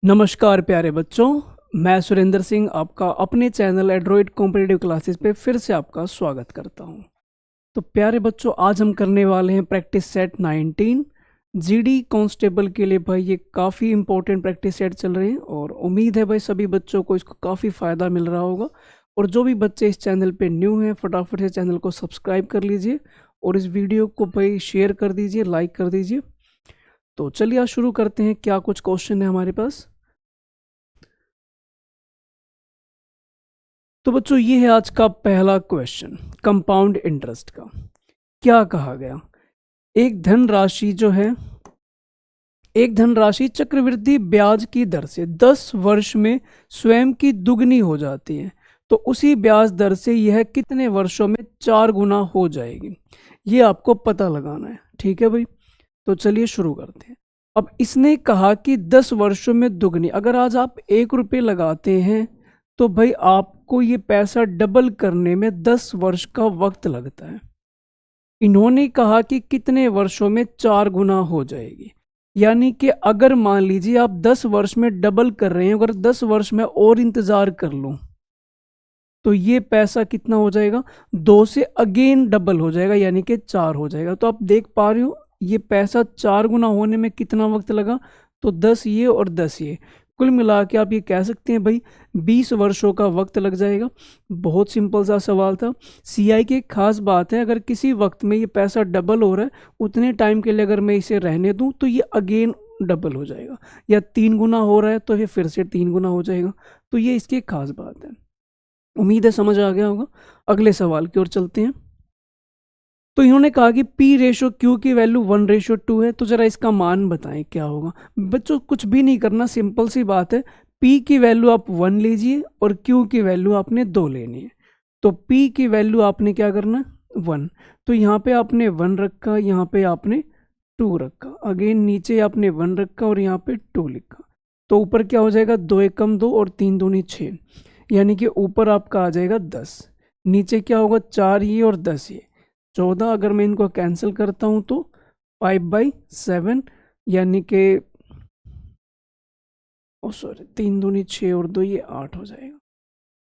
नमस्कार प्यारे बच्चों, मैं सुरेंद्र सिंह आपका अपने चैनल एंड्रॉइड कॉम्पिटिटिव क्लासेस पे फिर से आपका स्वागत करता हूं। तो प्यारे बच्चों, आज हम करने वाले हैं प्रैक्टिस सेट 19 जीडी कांस्टेबल के लिए। भाई ये काफ़ी इंपॉर्टेंट प्रैक्टिस सेट चल रहे हैं और उम्मीद है भाई सभी बच्चों को इसको काफ़ी फ़ायदा मिल रहा होगा। और जो भी बच्चे इस चैनल पे न्यू हैं, फटाफट से चैनल को सब्सक्राइब कर लीजिए और इस वीडियो को भाई शेयर कर दीजिए, लाइक कर दीजिए। तो चलिए आज शुरू करते हैं। क्या कुछ क्वेश्चन है हमारे पास। तो बच्चों ये है आज का पहला क्वेश्चन, कंपाउंड इंटरेस्ट का। क्या कहा गया, एक धनराशि जो है, एक धनराशि चक्रवृद्धि ब्याज की दर से 10 वर्ष में स्वयं की दुगनी हो जाती है, तो उसी ब्याज दर से यह कितने वर्षों में 4 गुना हो जाएगी। ये आपको पता लगाना है, ठीक है भाई। तो चलिए शुरू करते हैं। अब इसने कहा कि 10 वर्षों में दुगनी। अगर आज आप 1 रुपये लगाते हैं तो भाई आपको ये पैसा डबल करने में 10 वर्ष का वक्त लगता है। इन्होंने कहा कि कितने वर्षों में 4 गुना हो जाएगी। यानी कि अगर मान लीजिए आप 10 वर्ष में डबल कर रहे हैं, अगर 10 वर्ष में और इंतजार कर लूं तो ये पैसा कितना हो जाएगा, 2 से अगेन डबल हो जाएगा, यानी कि 4 हो जाएगा। तो आप देख पा रहे हो ये पैसा 4 गुना होने में कितना वक्त लगा। तो 10 ये और 10 ये, कुल मिला के आप ये कह सकते हैं भाई 20 वर्षों का वक्त लग जाएगा। बहुत सिंपल सा सवाल था। सीआई की एक खास बात है, अगर किसी वक्त में ये पैसा डबल हो रहा है, उतने टाइम के लिए अगर मैं इसे रहने दूं तो ये अगेन डबल हो जाएगा, या 3 गुना हो रहा है तो ये फिर से 3 गुना हो जाएगा। तो ये इसकी एक खास बात है। उम्मीद है समझ आ गया होगा। अगले सवाल की ओर चलते हैं। तो इन्होंने कहा कि P रेशो Q की वैल्यू 1:2 है, तो जरा इसका मान बताएं क्या होगा। बच्चों कुछ भी नहीं करना, सिंपल सी बात है। P की वैल्यू आप 1 लीजिए और Q की वैल्यू आपने 2 लेनी है। तो P की वैल्यू आपने क्या करना, 1। तो यहाँ पे आपने 1 रखा, यहाँ पे आपने 2 रखा, अगेन नीचे आपने 1 रखा और यहाँ पे 2 लिखा। तो ऊपर क्या हो जाएगा, 2 एकम 2 और 3 दूनी 6, यानी कि ऊपर आपका आ जाएगा 10। नीचे क्या होगा, 4 ये और 10 ये, 14। अगर मैं इनको कैंसिल करता हूं तो 5/7, यानी कि ओ सॉरी 3 दूनी 6 और 2 ये 8 हो जाएगा।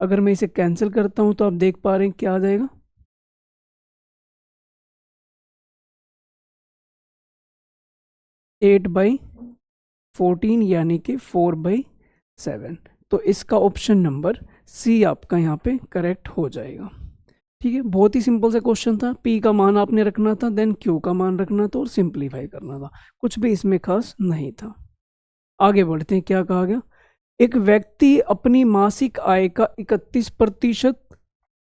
अगर मैं इसे कैंसिल करता हूं तो आप देख पा रहे हैं क्या आ जाएगा, 8/14, यानी कि 4/7। तो इसका ऑप्शन नंबर सी आपका यहाँ पे करेक्ट हो जाएगा। ठीक है, बहुत ही सिंपल सा क्वेश्चन था। पी का मान आपने रखना था, देन क्यू का मान रखना था और सिंप्लीफाई करना था। कुछ भी इसमें खास नहीं था। आगे बढ़ते हैं। क्या कहा गया, एक व्यक्ति अपनी मासिक आय का 31%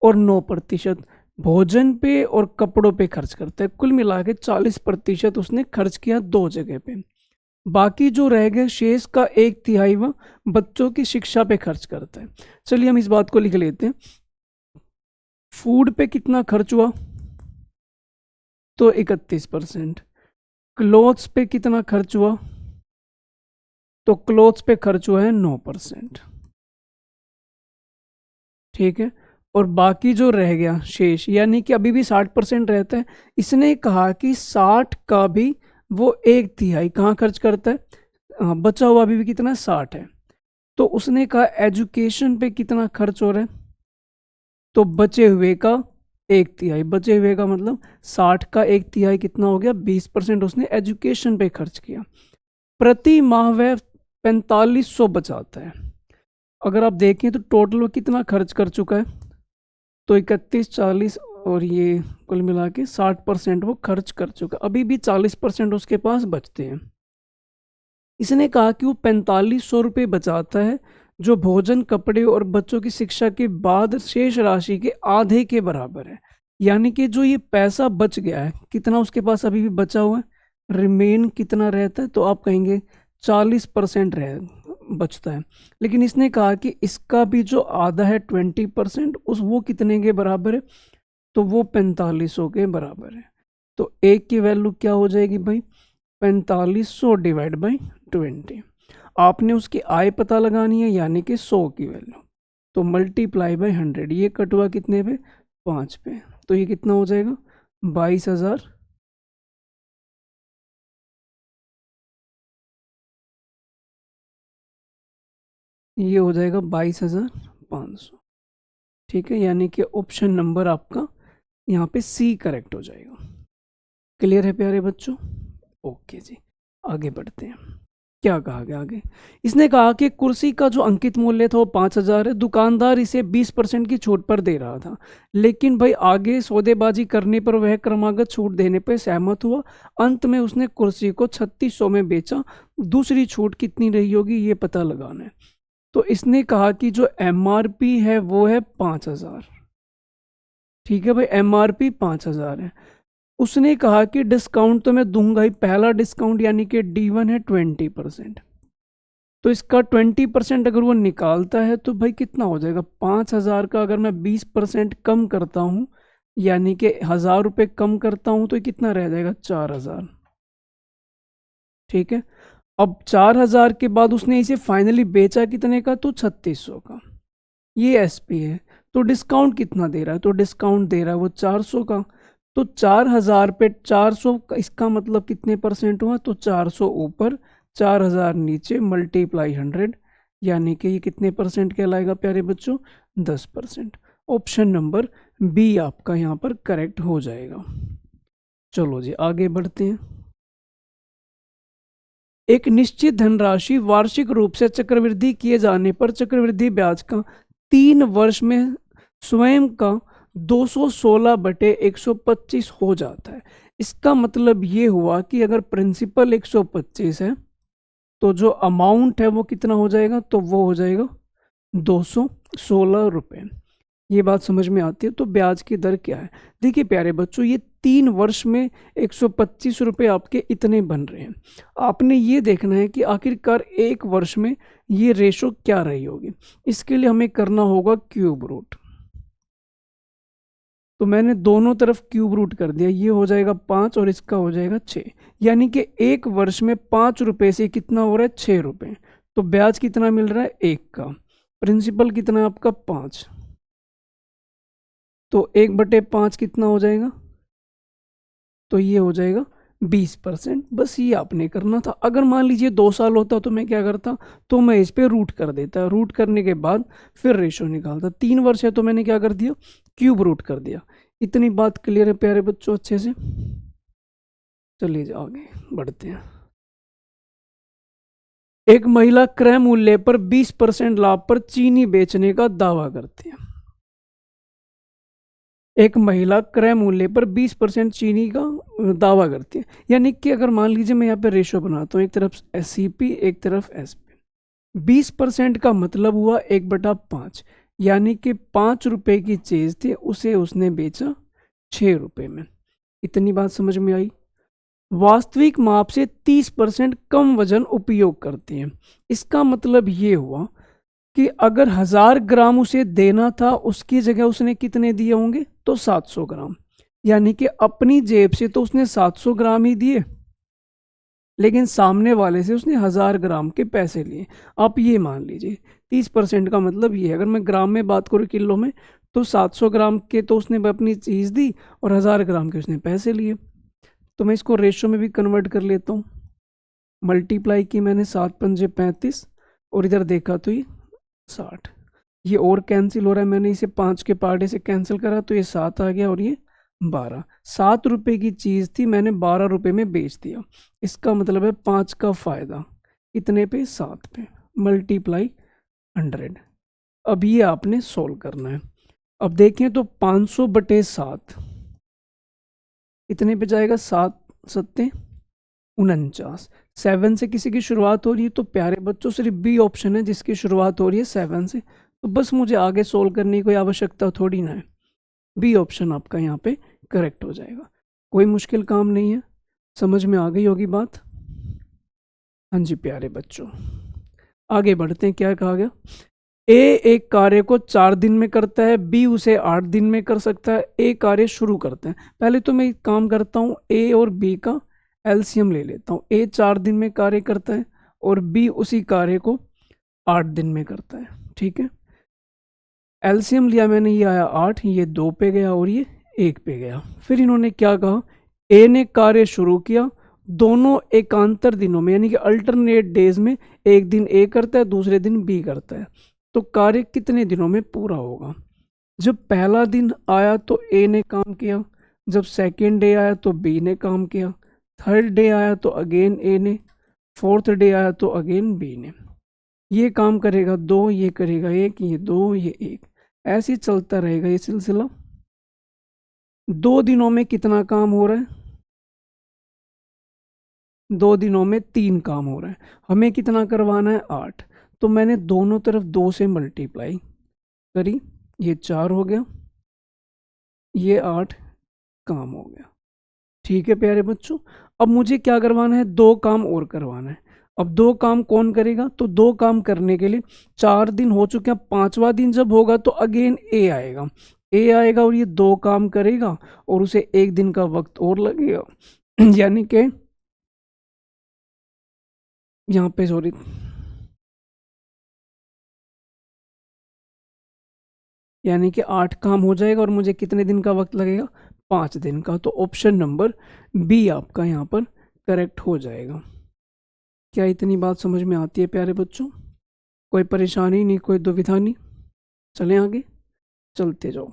और 9% भोजन पे और कपड़ों पे खर्च करता है। कुल मिला के 40% उसने खर्च किया 2 जगह पे। बाकी जो रह गया शेष का 1/3 वह बच्चों की शिक्षा पे खर्च करता है। चलिए हम इस बात को लिख लेते हैं। फूड पे कितना खर्च हुआ, तो 31%। क्लोथ्स पे कितना खर्च हुआ, तो क्लोथ्स पे खर्च हुआ है 9%। ठीक है, और बाकी जो रह गया शेष, यानी कि अभी भी 60% रहता है। इसने कहा कि 60 का भी वो 1/3 कहाँ खर्च करता है। बचा हुआ अभी भी कितना, 60 है। तो उसने कहा एजुकेशन पे कितना खर्च हो रहा है, तो बचे हुए का 1/3। बचे हुए का मतलब 60 का 1/3 कितना हो गया, 20% उसने एजुकेशन पे खर्च किया। प्रति माह वह 4500 बचाता है। अगर आप देखें तो टोटल वो कितना खर्च कर चुका है, तो 31, 40 और ये कुल मिला के 60% वो खर्च कर चुका है। अभी भी 40% उसके पास बचते हैं। इसने कहा कि वो 4500 रुपये बचाता है, जो भोजन, कपड़े और बच्चों की शिक्षा के बाद शेष राशि के आधे के बराबर है। यानी कि जो ये पैसा बच गया है, कितना उसके पास अभी भी बचा हुआ है, रिमेन कितना रहता है, तो आप कहेंगे 40% रह बचता है। लेकिन इसने कहा कि इसका भी जो आधा है 20%, उस वो कितने के बराबर है, तो वो 4500 के बराबर है। तो एक की वैल्यू क्या हो जाएगी भाई, 4500/20। आपने उसकी आय पता लगानी है, यानी कि 100 की वैल्यू, तो ×100। ये कट हुआ कितने पे, 5 पे। तो ये कितना हो जाएगा, 22,000 ये हो जाएगा 22,500। ठीक है, यानी कि ऑप्शन नंबर आपका यहाँ पे सी करेक्ट हो जाएगा। क्लियर है प्यारे बच्चों? ओके जी, आगे बढ़ते हैं। क्या कहा गया आगे? इसने कहा कि कुर्सी का जो अंकित मूल्य था वो 5,000 है, दुकानदार इसे 20% की छूट पर दे रहा था, लेकिन भाई आगे सौदेबाजी करने पर वह क्रमागत छूट देने पर सहमत हुआ। अंत में उसने कुर्सी को 3600 में बेचा। दूसरी छूट कितनी रही होगी ये पता लगाना है। तो इसने कहा कि जो MRP है वो है 5,000। ठीक है भाई, MRP 5,000 है। उसने कहा कि डिस्काउंट तो मैं दूंगा ही, पहला डिस्काउंट यानी कि D1 है 20%। तो इसका 20% अगर वो निकालता है तो भाई कितना हो जाएगा? 5,000 का अगर मैं 20% कम करता हूँ, यानी कि 1,000 रुपये कम करता हूँ, तो ये कितना रह जाएगा? 4,000। ठीक है, अब 4,000 के बाद उसने इसे फाइनली बेचा कितने का? तो 3600 का। ये SP है। तो डिस्काउंट कितना दे रहा है? तो डिस्काउंट दे रहा है वो 400 का। तो 4,000 पे 400 का, इसका मतलब कितने परसेंट हुआ? तो 400 ऊपर 4,000 नीचे मल्टीप्लाई 100, यानी कि ये कितने परसेंट कहलाएगा प्यारे बच्चों? 10%। ऑप्शन नंबर बी आपका यहाँ पर करेक्ट हो जाएगा। चलो जी आगे बढ़ते हैं। एक निश्चित धनराशि वार्षिक रूप से चक्रवृद्धि किए जाने पर चक्रवृद्धि ब्याज का 3 वर्ष में स्वयं का 216/125 हो जाता है। इसका मतलब ये हुआ कि अगर प्रिंसिपल 125 है तो जो अमाउंट है वो कितना हो जाएगा? तो वो हो जाएगा 216 रुपये। ये बात समझ में आती है? तो ब्याज की दर क्या है? देखिए प्यारे बच्चों, ये 3 वर्ष में 125 रुपये आपके इतने बन रहे हैं। आपने ये देखना है कि आखिरकार 1 वर्ष में ये रेशो क्या रही होगी। इसके लिए हमें करना होगा क्यूब रूट। तो मैंने दोनों तरफ क्यूब रूट कर दिया, ये हो जाएगा 5 और इसका हो जाएगा 6, यानी कि 1 वर्ष में 5 रुपये से कितना हो रहा है? 6 रुपये। तो ब्याज कितना मिल रहा है? 1 का। प्रिंसिपल कितना है आपका? 5। तो 1/5 कितना हो जाएगा? तो ये हो जाएगा 20%। बस ये आपने करना था। अगर मान लीजिए 2 साल होता तो मैं क्या करता? तो मैं इस पे रूट कर देता। रूट करने के बाद फिर रेशो निकालता। 3 वर्ष है तो मैंने क्या कर दिया? क्यूब रूट कर दिया। इतनी बात क्लियर है प्यारे बच्चों अच्छे से? चलिए आगे बढ़ते हैं। एक महिला क्रय मूल्य पर 20% लाभ पर चीनी बेचने का दावा करती है। एक महिला क्रय मूल्य पर 20% चीनी का दावा करती है, यानी कि अगर मान लीजिए मैं यहाँ पे रेशो बनाता हूँ, एक तरफ SCP एक तरफ SP। 20% का मतलब हुआ 1/5, यानी कि 5 रुपए की चीज थी उसे उसने बेचा 6 रुपए में। इतनी बात समझ में आई? वास्तविक माप से 30% कम वजन उपयोग करते हैं। इसका मतलब ये हुआ कि अगर 1,000 ग्राम उसे देना था, उसकी जगह उसने कितने दिए होंगे? तो 700 ग्राम। यानी कि अपनी जेब से तो उसने 700 ग्राम ही दिए, लेकिन सामने वाले से उसने 1,000 ग्राम के पैसे लिए। आप ये मान लीजिए 30% का मतलब ये है, अगर मैं ग्राम में बात करूँ किलो में, तो 700 ग्राम के तो उसने अपनी चीज़ दी और 1,000 ग्राम के उसने पैसे लिए। तो मैं इसको रेशो में भी कन्वर्ट कर लेता हूँ। मल्टीप्लाई की मैंने 7 पंजे 35 और इधर देखा तो ये 60। ये और कैंसिल हो रहा है, मैंने इसे 5 के पार्टे से कैंसिल करा तो ये 7 आ गया और ये 12। 7 रुपए की चीज़ थी, मैंने 12 रुपए में बेच दिया। इसका मतलब है 5 का फायदा इतने पे? 7 पे। मल्टीप्लाई 100। अब ये आपने सोल्व करना है। अब देखें तो 500/7 इतने पे जाएगा? 7 सत्ते 49। 7 से किसी की शुरुआत हो रही है तो प्यारे बच्चों सिर्फ B ऑप्शन है जिसकी शुरुआत हो रही है 7 से। तो बस मुझे आगे सोल्व करने की कोई आवश्यकता थोड़ी ना है। B ऑप्शन आपका यहाँ पे करेक्ट हो जाएगा। कोई मुश्किल काम नहीं है। समझ में आ गई होगी बात? हाँ जी प्यारे बच्चों, आगे बढ़ते हैं। क्या कहा गया? A एक कार्य को 4 दिन में करता है, B उसे 8 दिन में कर सकता है। A कार्य शुरू करते हैं। पहले तो मैं एक काम करता हूँ, A और B का LCM ले लेता हूँ। A 4 दिन में कार्य करता है और B उसी कार्य को 8 दिन में करता है। ठीक है, LCM लिया मैंने, ये आया 8, ये 2 पे गया और ये 1 पे गया। फिर इन्होंने क्या कहा? A ने कार्य शुरू किया दोनों एकांतर दिनों में यानी कि अल्टरनेट डेज में एक दिन ए करता है दूसरे दिन बी करता है, तो कार्य कितने दिनों में पूरा होगा। जब पहला दिन आया तो ए ने काम किया, जब सेकेंड डे आया तो बी ने काम किया, थर्ड डे आया तो अगेन ए ने, फोर्थ डे आया तो अगेन बी ने। ये काम करेगा दो, ये करेगा एक, ये दो, ये एक, ऐसे ही चलता रहेगा ये सिलसिला। 2 दिनों में कितना काम हो रहा है, 2 दिनों में 3 काम हो रहा है। हमें कितना करवाना है 8, तो मैंने दोनों तरफ 2 से मल्टीप्लाई करी, ये 4 हो गया, ये 8 काम हो गया। ठीक है प्यारे बच्चों, अब मुझे क्या करवाना है, 2 काम और करवाना है। अब 2 काम कौन करेगा, तो 2 काम करने के लिए 4 दिन हो चुके हैं, 5वां दिन जब होगा तो अगेन ए आएगा, ए आएगा और ये 2 काम करेगा और उसे 1 दिन का वक्त और लगेगा यानी कि यहाँ पे सॉरी यानी कि 8 काम हो जाएगा और मुझे कितने दिन का वक्त लगेगा, 5 दिन का। तो ऑप्शन नंबर बी आपका यहाँ पर करेक्ट हो जाएगा। क्या इतनी बात समझ में आती है प्यारे बच्चों, कोई परेशानी नहीं, कोई दुविधा नहीं। चलें आगे, चलते जाओ।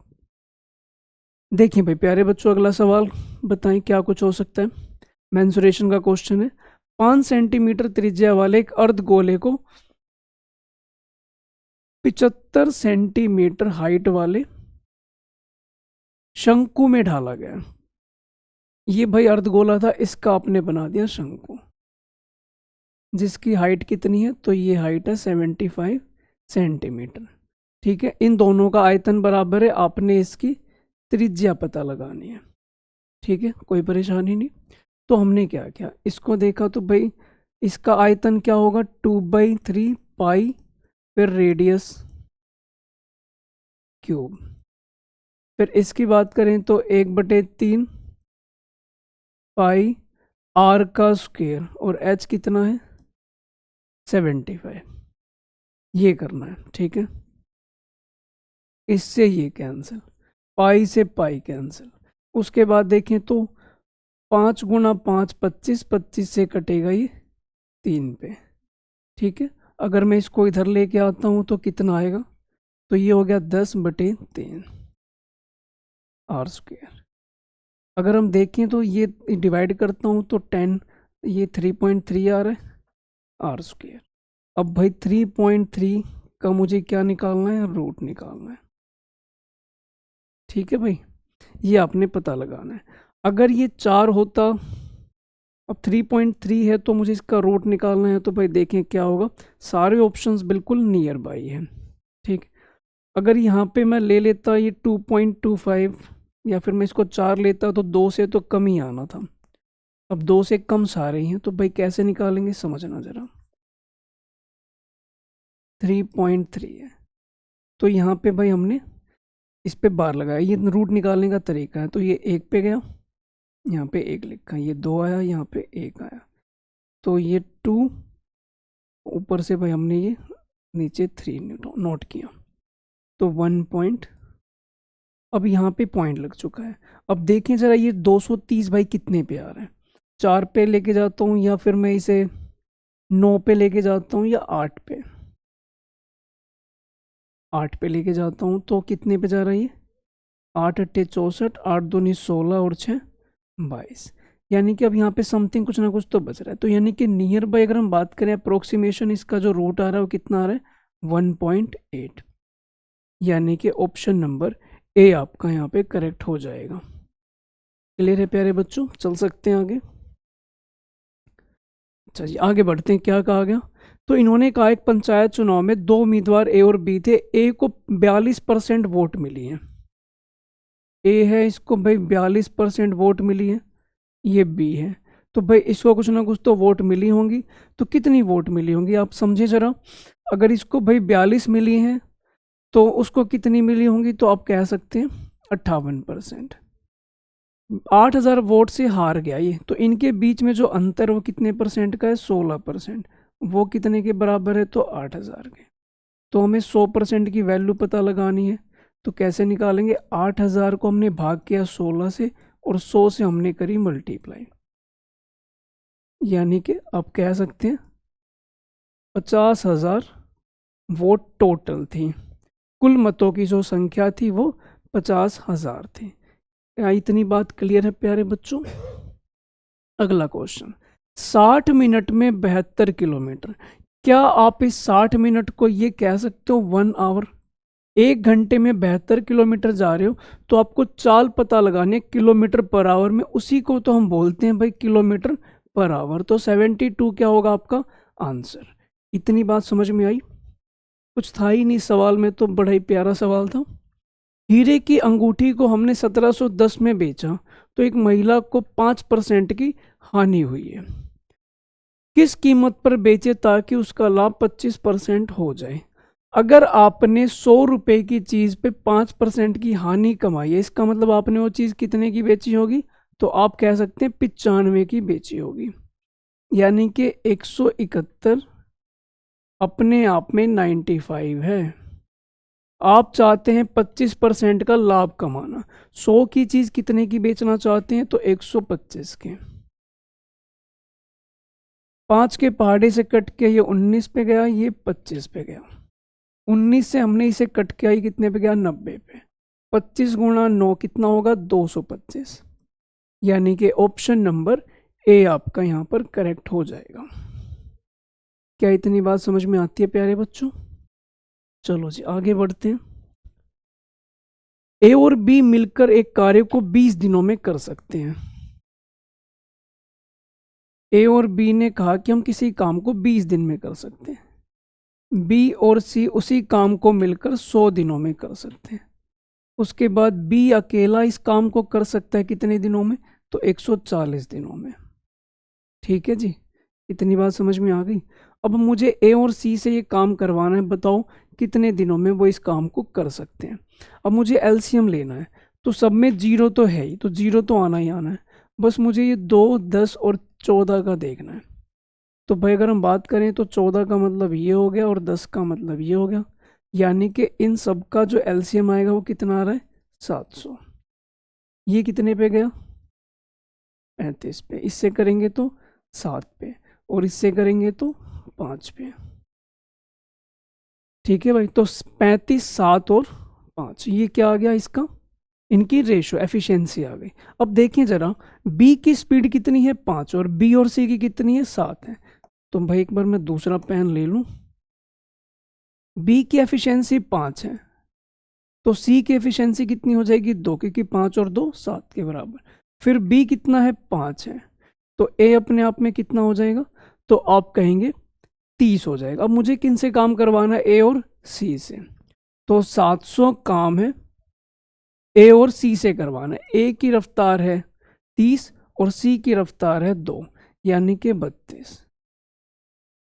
देखिए भाई प्यारे बच्चों, अगला सवाल बताएं क्या कुछ हो सकता है। मेंसुरेशन का क्वेश्चन है। 5 सेंटीमीटर त्रिज्या वाले एक अर्धगोले को 75 सेंटीमीटर हाइट वाले शंकु में ढाला गया। ये भाई अर्धगोला था, इसका आपने बना दिया शंकु, जिसकी हाइट कितनी है, तो ये हाइट है 75 सेंटीमीटर। ठीक है, इन दोनों का आयतन बराबर है, आपने इसकी त्रिज्या पता लगानी है। ठीक है, कोई परेशानी नहीं। तो हमने क्या किया, इसको देखा तो भाई इसका आयतन क्या होगा, 2/3 पाई, फिर रेडियस क्यूब। फिर इसकी बात करें तो 1/3 पाई आर का स्क्वायर, और एच कितना है 75। ये करना है। ठीक है, इससे ये कैंसिल, पाई से पाई कैंसिल। उसके बाद देखें तो 5 गुना 5 25, 25 से कटेगा ये 3 पे। ठीक है, अगर मैं इसको इधर लेके आता हूँ तो कितना आएगा, तो ये हो गया 10/3 आर स्क्वायर। अगर हम देखें तो ये डिवाइड करता हूँ तो 10, ये 3.3 आ रहा है आर स्क्वायर। अब भाई 3.3 का मुझे क्या निकालना है, रूट निकालना है। ठीक है भाई, ये आपने पता लगाना है। अगर ये 4 होता, अब 3.3 है तो मुझे इसका रूट निकालना है, तो भाई देखें क्या होगा, सारे ऑप्शंस बिल्कुल नियर बाई हैं। ठीक, अगर यहाँ पे मैं ले लेता ये 2.25, या फिर मैं इसको 4 लेता तो 2 से तो कम ही आना था, अब 2 से कम सारे ही हैं, तो भाई कैसे निकालेंगे समझना ज़रा। 3.3 है तो यहाँ पे भाई हमने इस पे बार लगाया, ये रूट निकालने का तरीका है। तो ये 1 पे गया, यहाँ पे 1 लिखा, ये 2 आया, यहाँ पे 1 आया, तो ये 2, ऊपर से भाई हमने ये नीचे 3 नोट किया, तो 1 पॉइंट। अब यहाँ पे पॉइंट लग चुका है। अब देखें ज़रा ये 230 भाई कितने पे आ रहा है, 4 पे लेके जाता हूँ या फिर मैं इसे 9 पे लेके जाता हूँ या 8 पे, 8 पे लेके जाता हूँ तो कितने पे जा रहा है ये, 8 अट्ठे 64, 8 दूनी 16 और 6 22, यानी कि अब यहाँ पे समथिंग कुछ ना कुछ तो बच रहा है। तो यानी कि नियर बाई अगर हम बात करें अप्रोक्सीमेशन, इसका जो रूट आ रहा है वो कितना आ रहा है 1.8, यानी कि ऑप्शन नंबर ए आपका यहाँ पे करेक्ट हो जाएगा। क्लियर है प्यारे बच्चों, चल सकते हैं आगे। अच्छा जी, आगे बढ़ते हैं, क्या कहा गया, तो इन्होंने कहा एक पंचायत चुनाव में 2 उम्मीदवार ए और बी थे, ए को 42% वोट मिली है, ए है इसको भाई 42% वोट मिली है, ये बी है, तो भाई इसको कुछ ना कुछ तो वोट मिली होंगी। तो कितनी वोट मिली होंगी आप समझे जरा, अगर इसको भाई 42 मिली हैं तो उसको कितनी मिली होंगी, तो आप कह सकते हैं 58%। 8000 वोट से हार गया ये, तो इनके बीच में जो अंतर वो कितने परसेंट का है, 16%। वो कितने के बराबर है, तो 8000 के। तो हमें 100% की वैल्यू पता लगानी है, तो कैसे निकालेंगे, 8000 को हमने भाग किया 16 से और 100 से हमने करी मल्टीप्लाई, यानी कि आप कह सकते हैं 50,000 वोट टोटल थी। कुल मतों की जो संख्या थी वो 50,000 थी। क्या इतनी बात क्लियर है प्यारे बच्चों? अगला क्वेश्चन, 60 मिनट में 72 किलोमीटर। क्या आप इस 60 मिनट को ये कह सकते हो 1 आवर? 1 घंटे में 72 किलोमीटर जा रहे हो तो आपको चाल पता लगाने किलोमीटर पर आवर में, उसी को तो हम बोलते हैं भाई किलोमीटर पर आवर। तो 72 क्या होगा आपका आंसर। इतनी बात समझ में आई? कुछ था ही नहीं सवाल में, तो बड़ा ही प्यारा सवाल था। हीरे की अंगूठी को हमने 1710 में बेचा तो एक महिला को 5% की हानि हुई है। किस कीमत पर बेचे ताकि उसका लाभ 25% हो जाए? अगर आपने 100 रुपए की चीज पे 5% की हानि कमाई है, इसका मतलब आपने वो चीज कितने की बेची होगी? तो आप कह सकते हैं 95 की बेची होगी। यानी कि 171 अपने आप में 95 है। आप चाहते हैं 25% का लाभ कमाना, 100 की चीज कितने की बेचना चाहते हैं? तो 125 के। 5 के पहाड़े से कट के ये 19 पे गया, ये 25 पे गया। 19 से हमने इसे कट किया, ये कितने पे गया? 90 पे। 25 गुणा 9 कितना होगा? 225। यानी कि ऑप्शन नंबर ए आपका यहाँ पर करेक्ट हो जाएगा। क्या इतनी बात समझ में आती है प्यारे बच्चों? चलो जी आगे बढ़ते हैं। ए और बी मिलकर एक कार्य को 20 दिनों में कर सकते हैं। ए और बी ने कहा कि हम किसी काम को 20 दिन में कर सकते हैं। बी और सी उसी काम को मिलकर 100 दिनों में कर सकते हैं। उसके बाद बी अकेला इस काम को कर सकता है कितने दिनों में? तो 140 दिनों में। ठीक है जी, इतनी बात समझ में आ गई। अब मुझे ए और सी से ये काम करवाना है, बताओ कितने दिनों में वो इस काम को कर सकते हैं। अब मुझे एलसीएम लेना है, तो सब में जीरो तो है ही, तो जीरो तो आना ही आना है। बस मुझे ये 2, 10 और 14 का देखना है। तो भाई अगर हम बात करें तो 14 का मतलब ये हो गया और 10 का मतलब ये हो गया। यानी कि इन सब का जो एलसीएम आएगा वो कितना आ रहा है? 700। ये कितने पे गया? 35 पे। इससे करेंगे तो 7 पे, और इससे करेंगे तो 5 पे। ठीक है भाई, तो 35, 7 और 5, ये क्या आ गया इसका? इनकी रेशो एफिशिएंसी आ गई। अब देखिए जरा, बी की स्पीड कितनी है? 5, और बी और सी की कितनी है? 7 है। तो भाई एक बार मैं दूसरा पेन ले लूं। बी की एफिशिएंसी 5 है, तो सी की एफिशिएंसी कितनी हो जाएगी? 2, क्योंकि 5 और 2 7 के बराबर। फिर बी कितना है? 5 है, तो ए अपने आप में कितना हो जाएगा? तो आप कहेंगे 30 हो जाएगा। अब मुझे किन से काम करवाना है? ए और सी से। तो 700 काम है ए और सी से करवाना है। ए की रफ्तार है 30 और सी की रफ्तार है 2, यानी कि 32।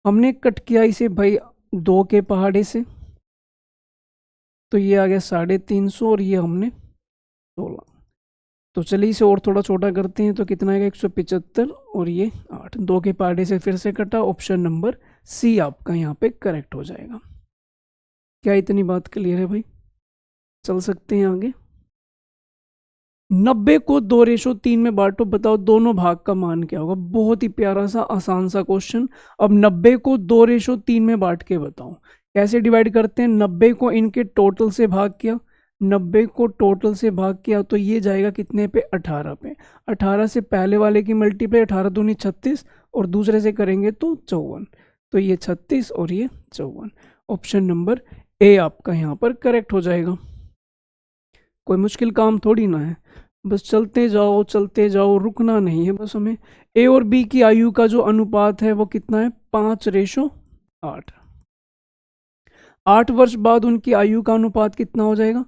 हमने कट किया इसे भाई 2 के पहाड़े से, तो ये आ गया 350 और ये हमने 16। तो चलिए इसे और थोड़ा छोटा करते हैं, तो कितना आएगा? 175 और ये 8। 2 के पहाड़े से फिर से कटा। ऑप्शन नंबर सी आपका यहाँ पे करेक्ट हो जाएगा। क्या इतनी बात क्लियर है भाई? चल सकते हैं आगे। 90 को 2:3 में बांटो, बताओ दोनों भाग का मान क्या होगा? बहुत ही प्यारा सा आसान सा क्वेश्चन। अब 90 को 2:3 में बांट के बताओ कैसे डिवाइड करते हैं। 90 को इनके टोटल से भाग किया, 90 को टोटल से भाग किया तो ये जाएगा कितने पे? 18 पे। 18 से पहले वाले की मल्टीप्लाई, 18 दूनी 36, और दूसरे से करेंगे तो 54। तो ये 36 और ये 54। ऑप्शन नंबर ए आपका यहाँ पर करेक्ट हो जाएगा। कोई मुश्किल काम थोड़ी ना है, बस चलते जाओ, रुकना नहीं है बस हमें। ए और बी की आयु का जो अनुपात है वो कितना है? 5:8। 8 वर्ष बाद उनकी आयु का अनुपात कितना हो जाएगा?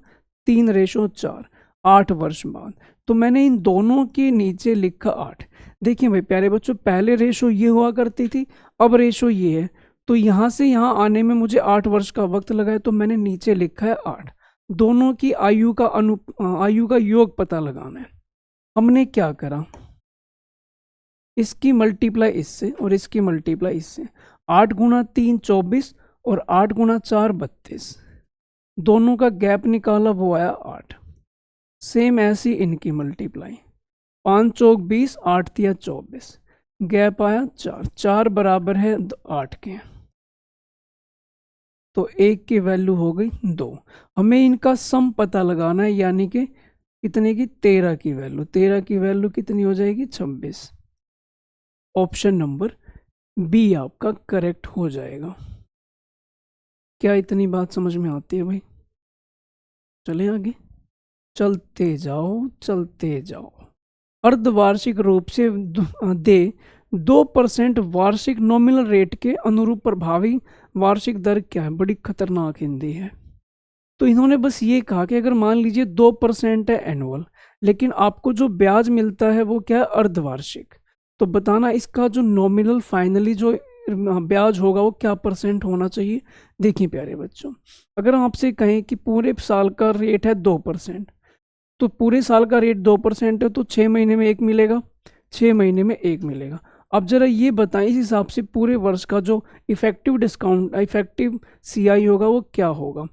3:4। 8 वर्ष बाद। तो मैंने इन दोनों के नीचे लिखा 8। देखिए भाई प्यारे बच्चों, पहले रेशो ये हुआ करती थी, अब रेशो ये है। तो यहाँ से यहाँ आने में मुझे 8 वर्ष का वक्त लगा है, तो मैंने नीचे लिखा है 8। दोनों की आयु का योग पता लगाना है। हमने क्या करा? इसकी मल्टीप्लाई इससे और इसकी मल्टीप्लाई इससे। 8 गुणा 3 24 और 8 गुणा 4 32। दोनों का गैप निकाला, वो आया 8। सेम ऐसी इनकी मल्टीप्लाई। 5 चौक 20, 8 तिया 24। गैप आया 4, 4 बराबर है 8 के, तो 1 की वैल्यू हो गई 2। हमें इनका सम पता लगाना है, यानी कि कितने की, 13 की वैल्यू, 13 की वैल्यू कितनी हो जाएगी, 26। ऑप्शन नंबर बी आपका करेक्ट हो जाएगा। क्या इतनी बात समझ में आती है भाई? चले आगे, चलते जाओ चलते जाओ। अर्धवार्षिक रूप से दे 2% वार्षिक नॉमिनल रेट के अनुरूप प्रभावी वार्षिक दर क्या है? बड़ी खतरनाक हिंदी है। तो इन्होंने बस ये कहा कि अगर मान लीजिए 2% है एनुअल, लेकिन आपको जो ब्याज मिलता है वो क्या है, अर्धवार्षिक, तो बताना इसका जो नॉमिनल फाइनली जो ब्याज होगा वो क्या परसेंट होना चाहिए। देखिए प्यारे बच्चों, अगर आपसे कहें कि पूरे साल का रेट है 2%, तो पूरे साल का रेट 2% है, तो 6 महीने में 1 मिलेगा, 6 महीने में 1 मिलेगा। अब जरा ये बताएं इस हिसाब से पूरे वर्ष का जो इफेक्टिव डिस्काउंट, इफेक्टिव सीआई होगा वो क्या होगा।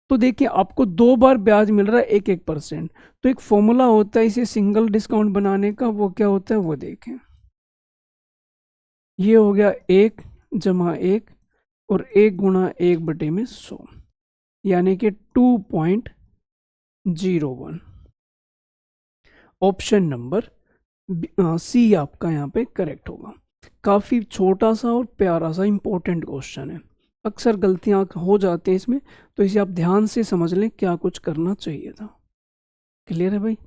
तो देखिए आपको 2 बार ब्याज मिल रहा है 1-1%, तो एक फॉर्मूला होता है इसे सिंगल डिस्काउंट बनाने का, वो क्या होता है वो देखें। ये हो गया 1 जमा 1 और 1 गुणा 1/100, यानी कि 2.01। ऑप्शन नंबर सी आपका यहाँ पे करेक्ट होगा। काफ़ी छोटा सा और प्यारा सा इंपॉर्टेंट क्वेश्चन है, अक्सर गलतियां हो जाती हैं इसमें, तो इसे आप ध्यान से समझ लें क्या कुछ करना चाहिए था। क्लियर है भाई?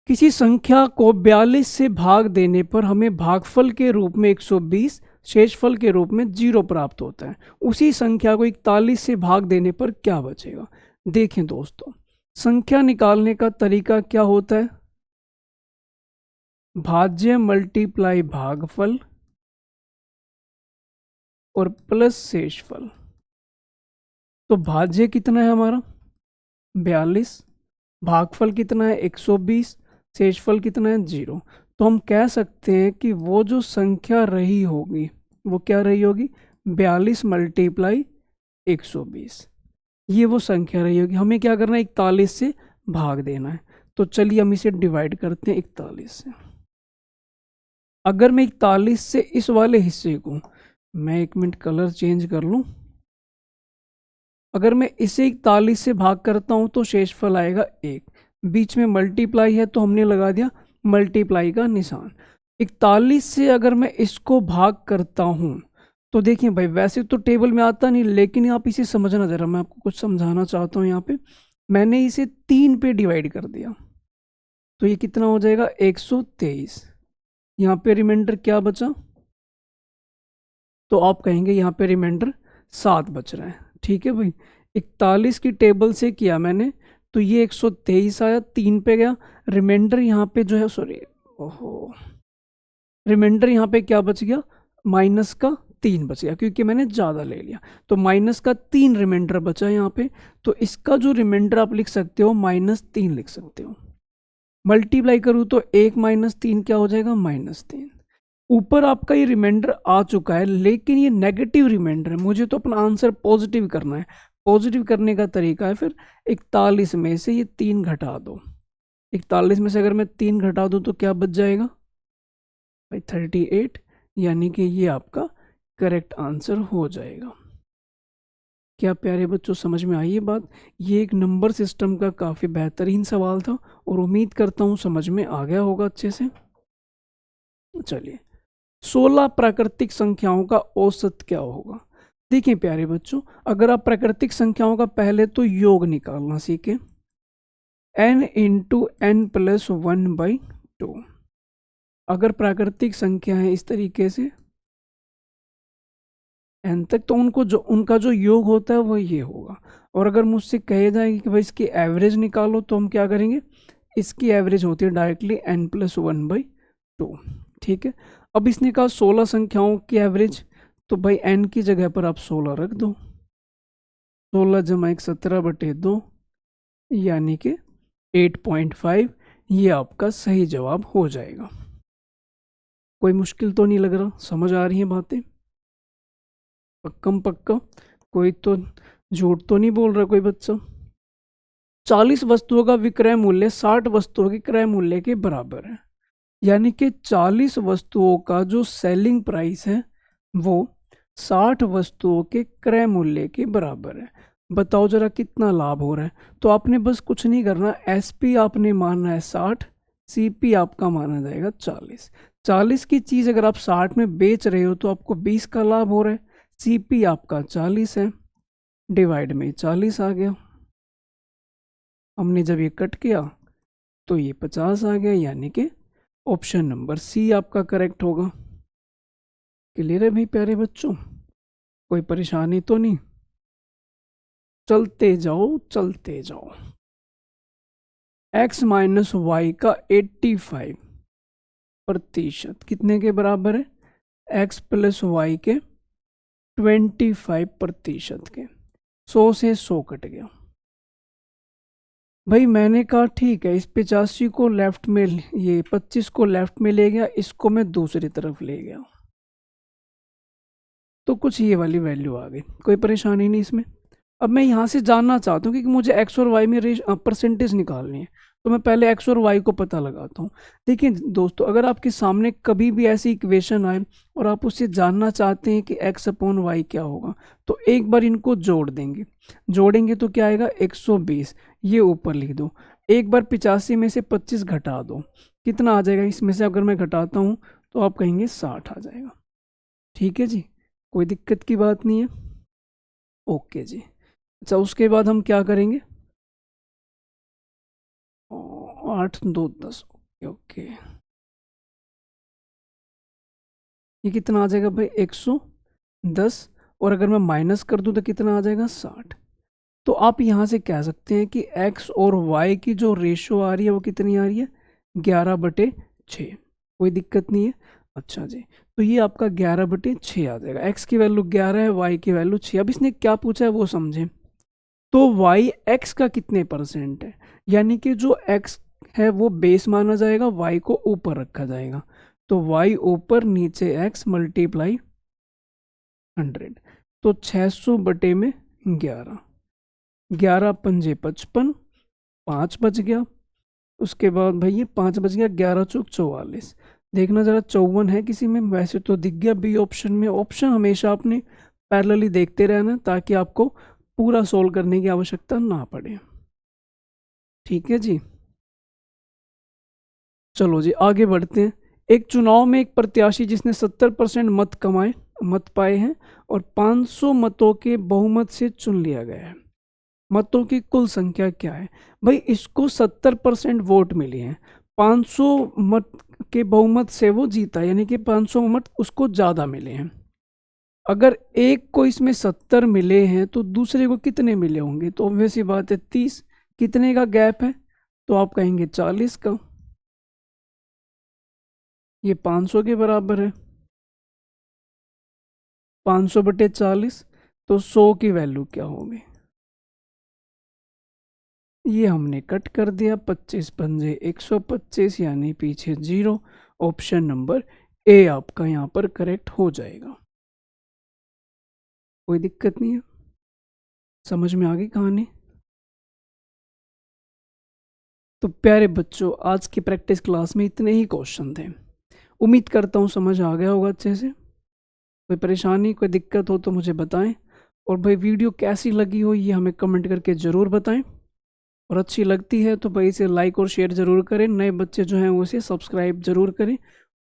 किसी संख्या को 42 से भाग देने पर हमें भागफल के रूप में 120, शेषफल के रूप में 0 प्राप्त होता है। उसी संख्या को 41 से भाग देने पर क्या बचेगा? देखें दोस्तों, संख्या निकालने का तरीका क्या होता है, भाज्य मल्टीप्लाई भागफल और प्लस शेषफल। तो भाज्य कितना है हमारा 42, भागफल कितना है 120, शेषफल कितना है 0। तो हम कह सकते हैं कि वो जो संख्या रही होगी वो क्या रही होगी, 42 मल्टीप्लाई 120, ये वो संख्या रही होगी। हमें क्या करना है, 41 से भाग देना है। तो चलिए हम इसे डिवाइड करते हैं 41 से। अगर मैं 41 से इस वाले हिस्से को, मैं 1 मिनट कलर चेंज कर लूं, अगर मैं इसे 41 से भाग करता हूं तो शेषफल आएगा 1, बीच में मल्टीप्लाई है तो हमने लगा दिया मल्टीप्लाई का निशान। 41 से अगर मैं इसको भाग करता हूं तो देखिए भाई, वैसे तो टेबल में आता नहीं, लेकिन आप इसे समझना जरा, मैं आपको कुछ समझाना चाहता हूं। यहाँ पे मैंने इसे 3 पे डिवाइड कर दिया, तो ये कितना हो जाएगा 123। यहाँ पे रिमाइंडर क्या बचा, तो आप कहेंगे यहाँ पे रिमाइंडर 7 बच रहा है। ठीक है भाई, 41 की टेबल से किया मैंने, तो ये 123 आया, 3 पे गया, रिमाइंडर यहाँ पे जो है, सॉरी, ओहो, रिमाइंडर यहाँ पे क्या बच गया, -3 बच गया, क्योंकि मैंने ज़्यादा ले लिया, तो -3 रिमाइंडर बचा यहाँ पे। तो इसका जो रिमाइंडर आप लिख सकते हो -3 लिख सकते हो। मल्टीप्लाई करूँ तो 1 - 3 क्या हो जाएगा, -3। ऊपर आपका ये रिमाइंडर आ चुका है, लेकिन ये नेगेटिव रिमाइंडर है, मुझे तो अपना आंसर पॉजिटिव करना है। पॉजिटिव करने का तरीका है फिर 41 में से ये 3 घटा दो। 41 में से अगर मैं 3 घटा दूं तो क्या बच जाएगा भाई, 38, यानी कि ये आपका करेक्ट आंसर हो जाएगा। क्या प्यारे बच्चों समझ में आई ये बात? ये एक नंबर सिस्टम का काफ़ी बेहतरीन सवाल था और उम्मीद करता हूँ समझ में आ गया होगा अच्छे से। चलिए, 16 प्राकृतिक संख्याओं का औसत क्या होगा? देखिए प्यारे बच्चों, अगर आप प्राकृतिक संख्याओं का पहले तो योग निकालना सीखें, n इंटू एन प्लस 1/2। अगर प्राकृतिक संख्या है इस तरीके से n तक, तो उनका जो योग होता है वो ये होगा। और अगर मुझसे कहे जाए कि भाई इसकी एवरेज निकालो, तो हम क्या करेंगे, इसकी एवरेज होती है डायरेक्टली n+1/2। ठीक है, अब इसने कहा 16 संख्याओं की एवरेज, तो भाई n की जगह पर आप 16 रख दो, 16 जमा 1 17/2, यानी कि 8.5, ये आपका सही जवाब हो जाएगा। कोई मुश्किल तो नहीं लग रहा, समझ आ रही है बातें? पक्का पक्का, कोई तो झूठ तो नहीं बोल रहा कोई बच्चा? 40 वस्तुओं का विक्रय मूल्य 60 वस्तुओं के क्रय मूल्य के बराबर है। यानी कि 40 वस्तुओं का जो सेलिंग प्राइस है वो 60 वस्तुओं के क्रय मूल्य के बराबर है। बताओ जरा कितना लाभ हो रहा है। तो आपने बस कुछ नहीं करना, एसपी आपने मानना है 60, सीपी आपका माना जाएगा 40। 40 की चीज़ अगर आप 60 में बेच रहे हो तो आपको 20 का लाभ हो रहा है। सीपी आपका 40 है, डिवाइड में 40 आ गया। हमने जब ये कट किया तो ये 50 आ गया, यानी कि ऑप्शन नंबर सी आपका करेक्ट होगा। क्लियर है भाई प्यारे बच्चों, कोई परेशानी तो नहीं? चलते जाओ चलते जाओ। x माइनस वाई का 85% कितने के बराबर है? x प्लस वाई के 25% के। 100 से 100 कट गया। भाई मैंने कहा ठीक है, इस 85 को लेफ्ट में, ये 25 को लेफ्ट में ले गया, इसको मैं दूसरी तरफ ले गया तो कुछ ये वाली वैल्यू आ गई। कोई परेशानी नहीं इसमें। अब मैं यहाँ से जानना चाहता हूँ क्योंकि मुझे एक्स और वाई में परसेंटेज निकालनी है, तो मैं पहले एक्स और वाई को पता लगाता हूँ। देखिए दोस्तों, अगर आपके सामने कभी भी ऐसी इक्वेशन आए और आप उससे जानना चाहते हैं कि एक्स अपॉन वाई क्या होगा, तो एक बार इनको जोड़ देंगे। जोड़ेंगे तो क्या आएगा? 120। ये ऊपर लिख दो। एक बार 85 में से 25 घटा दो, कितना आ जाएगा? इसमें से अगर मैं घटाता हूँ तो आप कहेंगे 60 आ जाएगा। ठीक है जी, कोई दिक्कत की बात नहीं है। ओके जी। अच्छा, उसके बाद हम क्या करेंगे? 8 2 10। ओके ओके, ये कितना आ जाएगा भाई? 110। और अगर मैं माइनस कर दूं तो कितना आ जाएगा? 60। तो आप यहाँ से कह सकते हैं कि x और y की जो रेशो आ रही है वो कितनी आ रही है? 11/6। कोई दिक्कत नहीं है। अच्छा जी, तो ये आपका 11/6 आ जाएगा। x की वैल्यू 11 है, y की वैल्यू 6। अब इसने क्या पूछा है वो समझें। तो y x का कितने परसेंट है? यानी कि जो x है वो बेस माना जाएगा, y को ऊपर रखा जाएगा। तो y ऊपर, नीचे x मल्टीप्लाई 100। तो 600 बटे में 11, 11 पंजे 55, 5 बच गया। उसके बाद भाई ये 5 बच गया, 11 चौक 44। देखना जरा 54 है किसी में? वैसे तो दिख गया बी ऑप्शन में। ऑप्शन हमेशा आपने पैरेलली देखते रहना ताकि आपको पूरा सोल्व करने की आवश्यकता ना पड़े। ठीक है जी, चलो जी आगे बढ़ते हैं। एक चुनाव में एक प्रत्याशी जिसने 70% मत पाए हैं और 500 मतों के बहुमत से चुन लिया गया है, मतों की कुल संख्या क्या है? भाई इसको 70% वोट मिले हैं, 500 मत के बहुमत से वो जीता, यानी कि 500 मत उसको ज़्यादा मिले हैं। अगर एक को इसमें 70 मिले हैं तो दूसरे को कितने मिले होंगे? तो ऑब्वियस सी बात है 30। कितने का गैप है? तो आप कहेंगे 40 का। ये 500 के बराबर है, 500/40। तो 100 की वैल्यू क्या होगी? ये हमने कट कर दिया, 25 पंजे 125, यानी पीछे 0। ऑप्शन नंबर ए आपका यहाँ पर करेक्ट हो जाएगा। कोई दिक्कत नहीं है, समझ में आ गई कहानी? तो प्यारे बच्चों, आज की प्रैक्टिस क्लास में इतने ही क्वेश्चन थे। उम्मीद करता हूँ समझ आ गया होगा अच्छे से। कोई परेशानी, कोई दिक्कत हो तो मुझे बताएं। और भाई वीडियो कैसी लगी हो ये हमें कमेंट करके ज़रूर बताएं। और अच्छी लगती है तो भाई इसे लाइक और शेयर ज़रूर करें। नए बच्चे जो हैं वो इसे सब्सक्राइब ज़रूर करें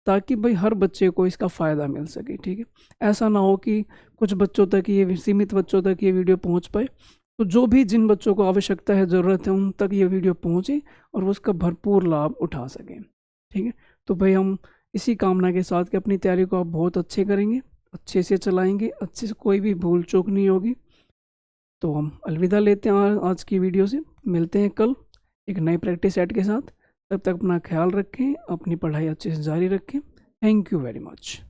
ताकि भाई हर बच्चे को इसका फ़ायदा मिल सके। ठीक है, ऐसा ना हो कि कुछ बच्चों तक ये, सीमित बच्चों तक ये वीडियो पहुंच पाए। तो जो भी जिन बच्चों को आवश्यकता है, ज़रूरत है, उन तक ये वीडियो पहुंचे और वो उसका भरपूर लाभ उठा सकें। ठीक है, तो भाई हम इसी कामना के साथ कि अपनी तैयारी को आप बहुत अच्छे करेंगे, अच्छे से चलाएंगे, अच्छे से, कोई भी भूल चूक नहीं होगी। तो हम अलविदा लेते हैं आज की वीडियो से। मिलते हैं कल एक नए प्रैक्टिस सेट के साथ। तब तक अपना ख्याल रखें, अपनी पढ़ाई अच्छे से जारी रखें। Thank you very much.